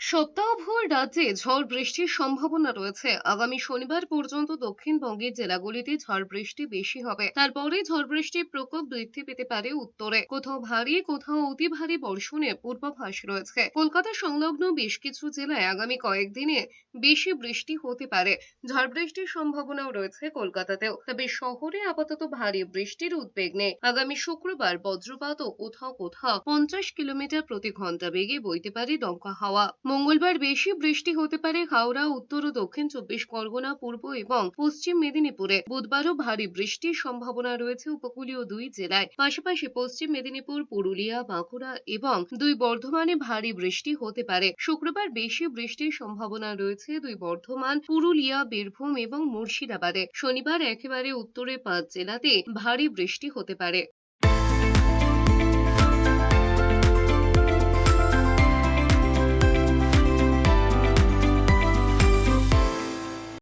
সপ্তাহভর রাজ্যে ঝড় বৃষ্টির সম্ভাবনা রয়েছে। আগামী শনিবার পর্যন্ত দক্ষিণবঙ্গের জেলাগুলিতে ঝড় বৃষ্টি বেশি হবে। তারপরে ঝড় বৃষ্টির প্রকোপ বৃদ্ধি পেতে পারে উত্তরে। কোথাও ভারী, কোথাও অতি ভারী বর্ষণের পূর্বাভাস রয়েছে। কলকাতা সংলগ্ন বেশ কিছু জেলায় আগামী কয়েকদিনে বেশি বৃষ্টি হতে পারে। ঝড় বৃষ্টির সম্ভাবনাও রয়েছে কলকাতাতেও। তবে শহরে আপাতত ভারী বৃষ্টির উদ্বেগ নেই। আগামী শুক্রবার বজ্রপাত ও কোথাও কোথাও 50 কিলোমিটার প্রতি ঘন্টা বেগে বইতে পারে দমকা হাওয়া। মঙ্গলবার বেশি বৃষ্টি হতে পারে হাওড়া, উত্তর ও দক্ষিণ 24 পরগনা, পূর্ব এবং পশ্চিম মেদিনীপুরে। বুধবারও ভারী বৃষ্টির সম্ভাবনা রয়েছে উপকূলীয় দুই জেলায়। পাশাপাশি পশ্চিম মেদিনীপুর, পুরুলিয়া, বাঁকুড়া এবং দুই বর্ধমানে ভারী বৃষ্টি হতে পারে। শুক্রবার বেশি বৃষ্টির সম্ভাবনা রয়েছে দুই বর্ধমান, পুরুলিয়া, বীরভূম এবং মুর্শিদাবাদে। শনিবার একেবারে উত্তরে 5 জেলাতে ভারী বৃষ্টি হতে পারে।